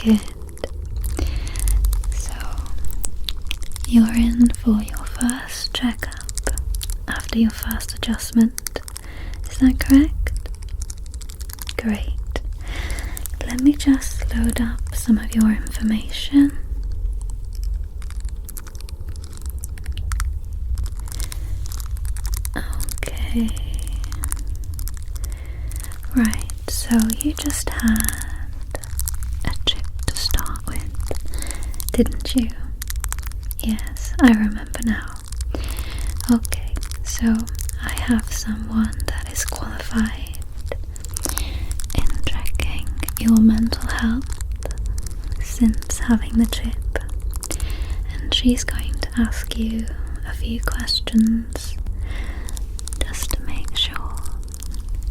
Good. So, you're in for your first checkup after your first adjustment. Is that correct? Great. Let me just load up some of your information. Okay. Right, so you just had a chip to start with, didn't you? Yes, I remember now. Okay, so I have someone that is qualified in checking your mental health since having the chip, and she's going to ask you a few questions just to make sure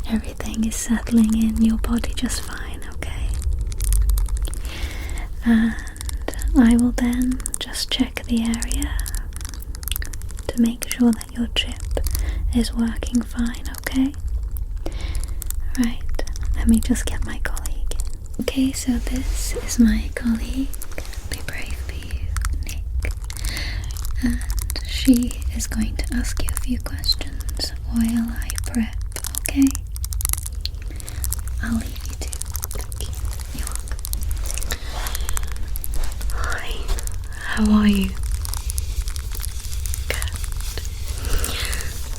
everything is settling in your body just fine, okay? And I will then just check the area to make sure that your chip is working fine, okay? Right, let me just get my colleague. Okay, so this is my colleague, be brave for you, Nick. And she is going to ask you a few questions while I prep, okay? I'll leave you to. Thank you. You're welcome. Hi, how are you? Good.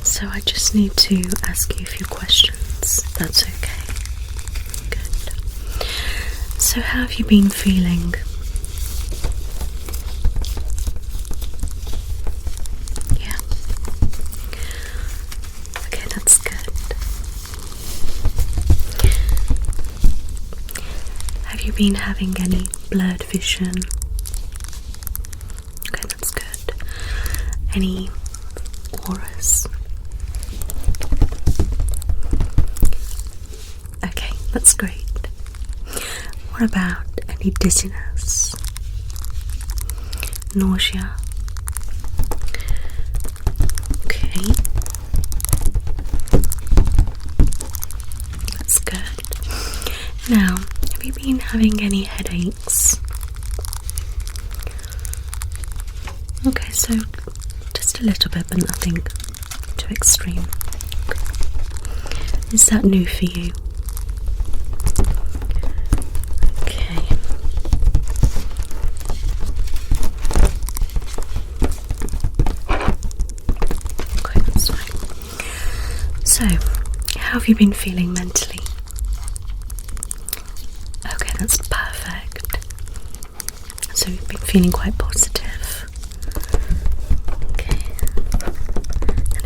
So I just need to ask you a few questions, if that's okay. Good. So how have you been feeling? Yeah. Okay, that's good. Have you been having any blurred vision? Okay, that's good. Any auras? Okay, that's great. What about any dizziness? Nausea? Okay. That's good. Now, have you been having any headaches? Okay, so just a little bit, but nothing too extreme. Okay. Is that new for you? Okay. Okay, that's fine. So, how have you been feeling mentally? Okay, that's perfect. So you've been feeling quite positive. Okay.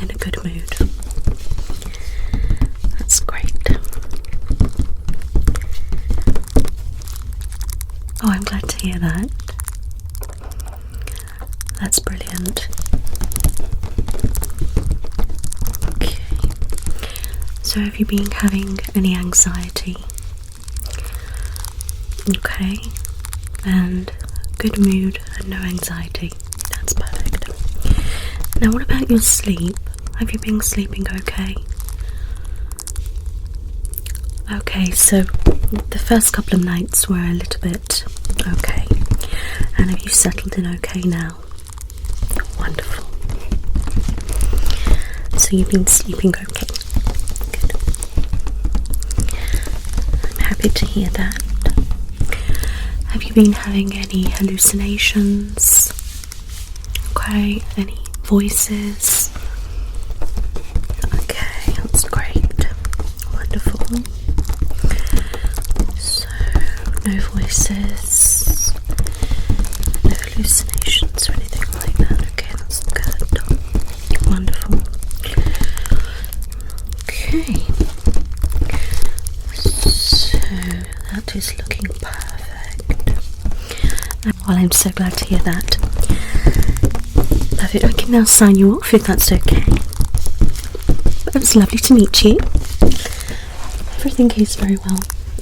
And in a good mood. That's great. Oh, I'm glad to hear that. That's brilliant. Okay. So have you been having any anxiety? Okay, and good mood and no anxiety. That's perfect. Now what about your sleep? Have you been sleeping okay? Okay, so the first couple of nights were a little bit okay. And have you settled in okay now? Wonderful. So you've been sleeping okay. Good. I'm happy to hear that. Have you been having any hallucinations? Okay, any voices? Okay, that's great. Wonderful. So, no voices, no hallucinations or anything like that. Okay, that's good. Wonderful. Okay. So, that is looking perfect. Well, I'm so glad to hear that. Perfect. I can now sign you off if that's okay. It was lovely to meet you. Everything goes very well.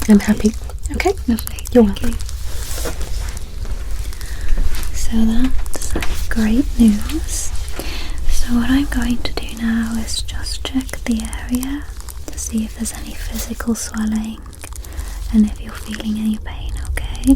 I'm happy. Okay? Lovely. You're welcome. So that's great news. So what I'm going to do now is just check the area to see if there's any physical swelling and if you're feeling any pain, okay?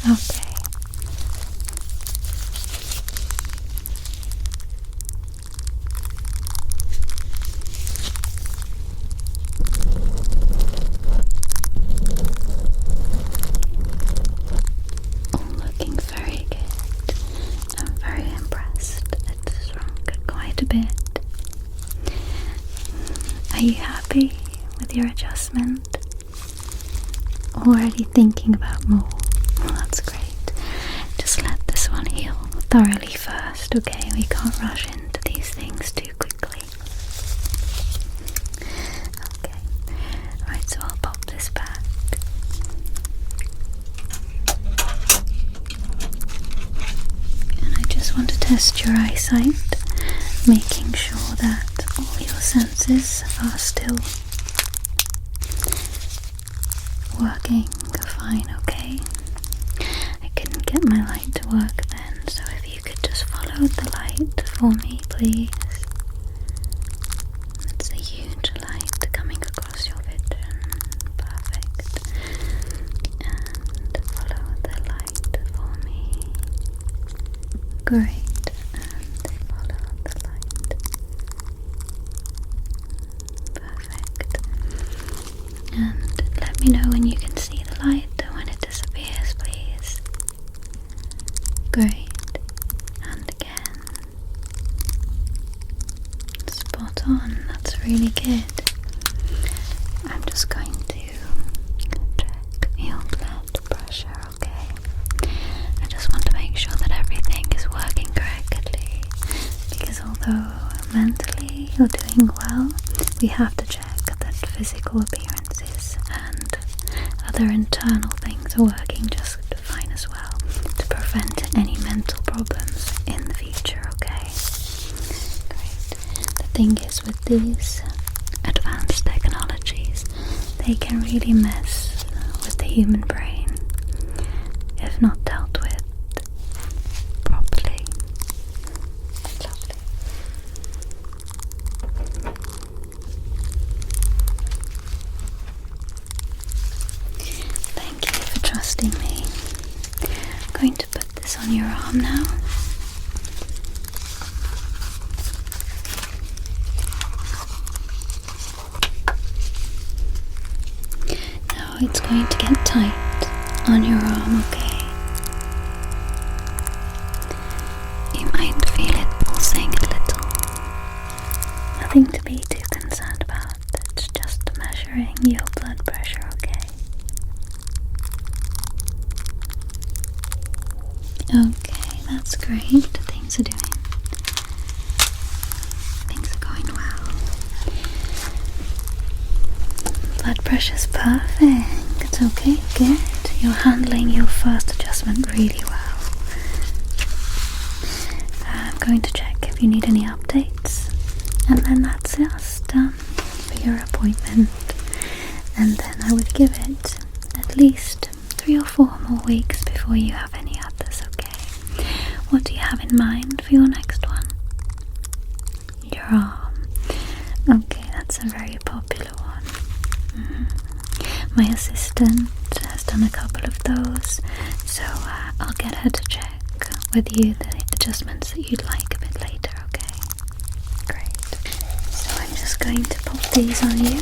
Okay. Looking very good. I'm very impressed. It's shrunk quite a bit. Are you happy with your adjustment? Already thinking about more? Well, that's great. Just let this one heal thoroughly first, okay? We can't rush into these things too quickly. Okay. Right, so I'll pop this back. And I just want to test your eyesight, making sure that all your senses are still working fine, okay? I couldn't get my light to work then, so if you could just follow the light for me, please. It's a huge light coming across your vision. Perfect. And follow the light for me. Great. And follow the light. Perfect. And let me know when you can see the light and when it disappears, please. Great. And again. Spot on. That's really good. I'm just going to check your blood pressure, okay? I just want to make sure that everything is working correctly, because although mentally you're doing well, we have to check that physical appearances and other internal things are working just fine as well, to prevent any mental problems in the future, okay? Great. The thing is, with these advanced technologies, they can really mess with the human brain if not dealt with properly. Lovely. Thank you for trusting me. I'm going to put this on your arm now. Now it's going to get tight on your arm, okay? You might feel it pulsing a little. Nothing to be too concerned about. It's just measuring your blood pressure, okay? Okay, that's great. Things are going well. Blood pressure's perfect. It's okay, good. You're handling your first adjustment really well. I'm going to check if you need any updates, and then that's us done for your appointment. And then I would give it at least 3 or 4 more weeks before you have any others, okay? What do you have in mind for your next one? Your arm. Okay, that's a very popular one. My assistant has done a couple of those, so I'll get her to check with you the adjustments that you'd like a bit later, okay? Great. So I'm just going to pop these on you.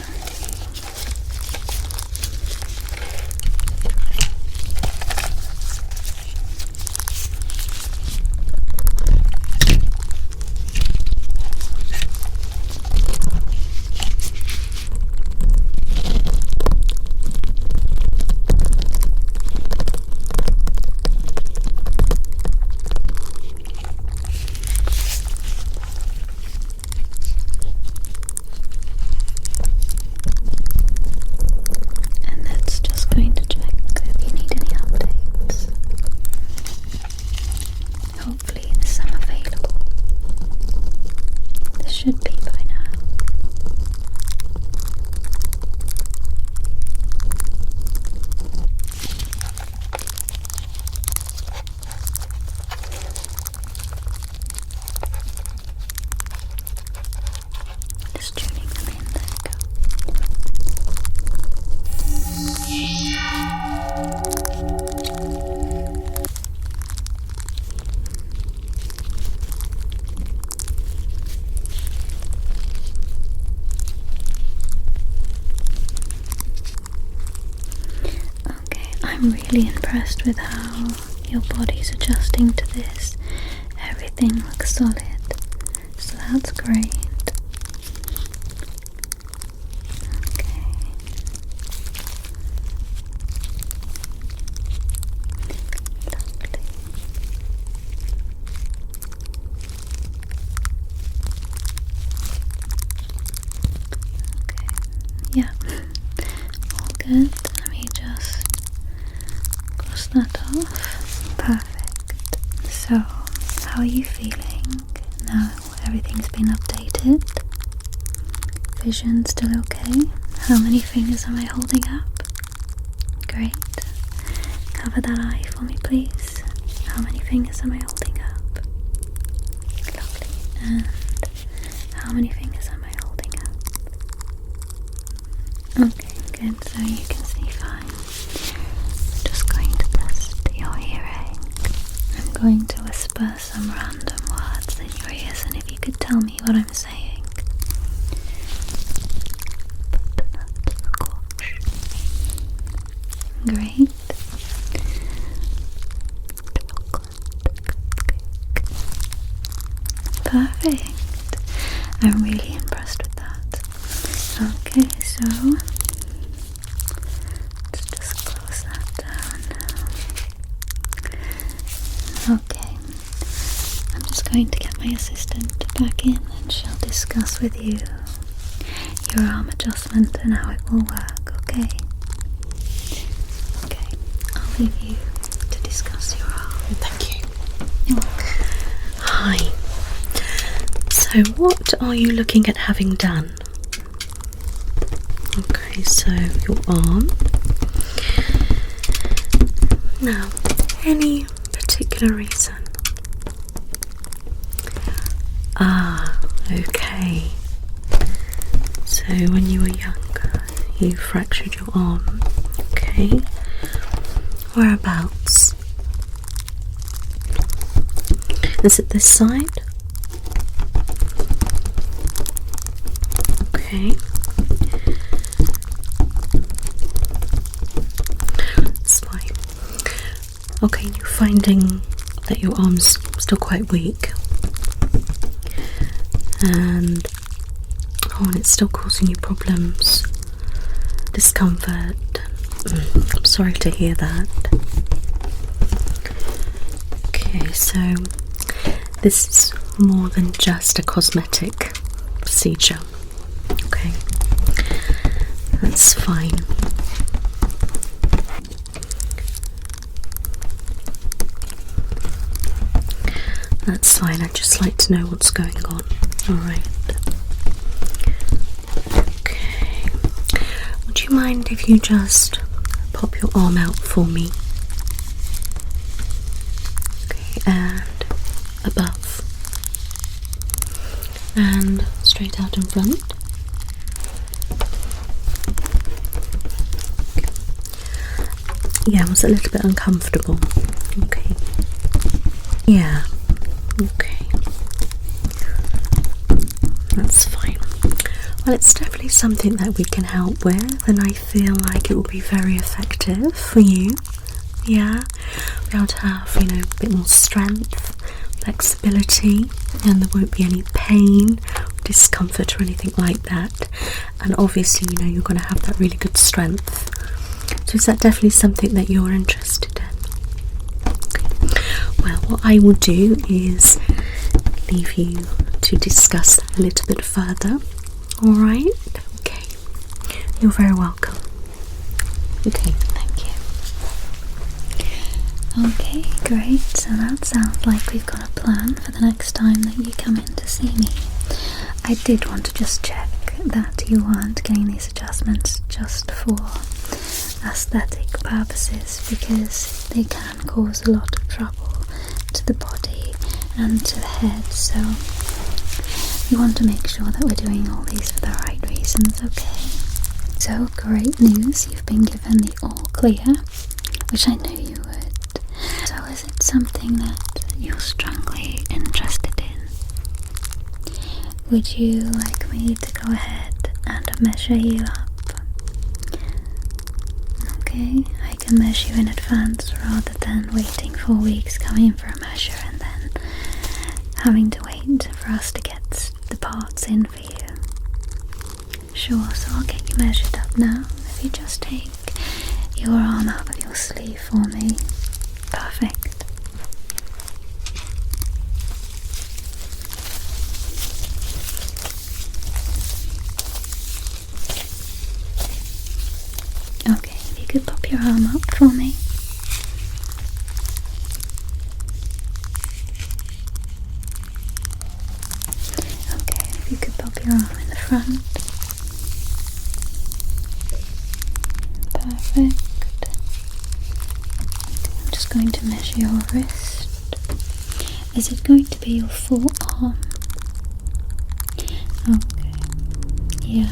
really impressed with how your body's adjusting to this. Everything looks solid, so that's great. Okay. Lovely. Okay. Yeah. All good. Let me just cross that off. Perfect. So, how are you feeling now everything's been updated? Vision still okay? How many fingers am I holding up? Great. Cover that eye for me, please. How many fingers am I holding up? Lovely. And how many fingers am I holding up? Okay, good. So you can see fine. Just going to test your hearing. I'm going to whisper some random words in your ears, and if you could tell me what I'm saying. Great. Perfect. I'm really impressed with that. Okay, so let's just close that down. Okay. I'm just going to get my assistant back in and she'll discuss with you your arm adjustment and how it will work, okay? Okay, I'll leave you to discuss your arm. Thank you. You're welcome. Hi. So what are you looking at having done? Okay, so your arm. Now, any particular reason? Ah, okay. So when you were younger, you fractured your arm. Okay. Whereabouts? Is it this side? Okay. That's fine. Okay, you're finding that your arm's still quite weak. And it's still causing you problems, discomfort. I'm sorry to hear that. Okay, so this is more than just a cosmetic procedure. Okay, that's fine. That's fine, I'd just like to know what's going on. Alright. Okay. Would you mind if you just pop your arm out for me? Okay, and above. And straight out in front. Yeah, was it a little bit uncomfortable? Okay. Yeah. Okay. That's fine. Well, it's definitely something that we can help with, and I feel like it will be very effective for you. Yeah. Be able to have, a bit more strength, flexibility, and there won't be any pain, discomfort, or anything like that. And obviously, you're going to have that really good strength. So is that definitely something that you're interested in? Okay. Well, what I will do is leave you to discuss a little bit further. Alright? Okay. You're very welcome. Okay, thank you. Okay, great. So that sounds like we've got a plan for the next time that you come in to see me. I did want to just check that you weren't getting these adjustments just for aesthetic purposes, because they can cause a lot of trouble to the body and to the head, so we want to make sure that we're doing all these for the right reasons, okay? So great news, you've been given the all clear, which I knew you would. So is it something that you're strongly interested in? Would you like me to go ahead and measure you up? Okay, I can measure you in advance rather than waiting 4 weeks, coming for a measure and then having to wait for us to get the parts in for you. Sure, so I'll get you measured up now. If you just take your arm out of your sleeve for me. Perfect. Okay, if you could pop your arm up for me. Okay, if you could pop your arm in the front. Perfect. I'm just going to measure your wrist. Is it going to be your full arm? Okay. Yeah.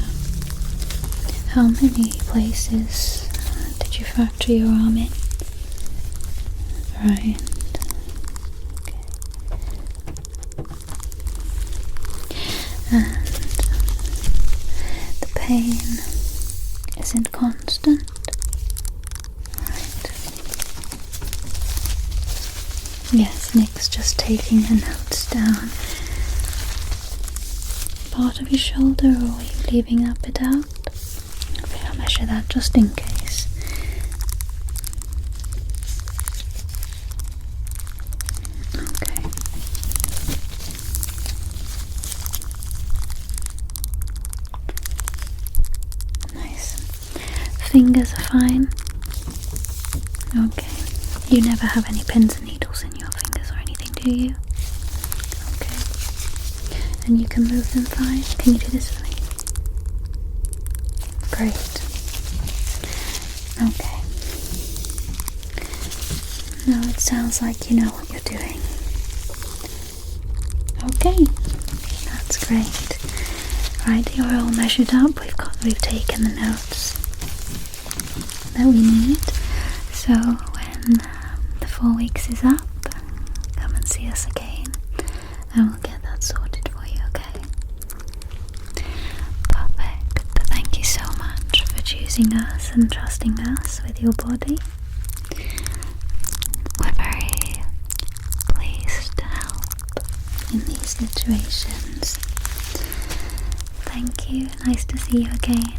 How many places did you fracture your arm in? Right. Okay. And the pain isn't constant? Right. Yes, Nick's just taking the notes down. Part of your shoulder, or are you leaving that bit out? Okay, I'll measure that just in case. Okay. Nice. Fingers are fine? Okay. You never have any pins and needles in your fingers or anything, do you? Okay. And you can move them fine? Can you do this for me? Great. Okay. Now it sounds like you know what you're doing. Okay. That's great. Right, you're all measured up. We've taken the notes that we need. So when the 4 weeks is up, come and see us again and we'll get that sorted for you, okay? Perfect. Thank you so much for choosing us and trusting us with your body. We're very pleased to help in these situations. Thank you. Nice to see you again.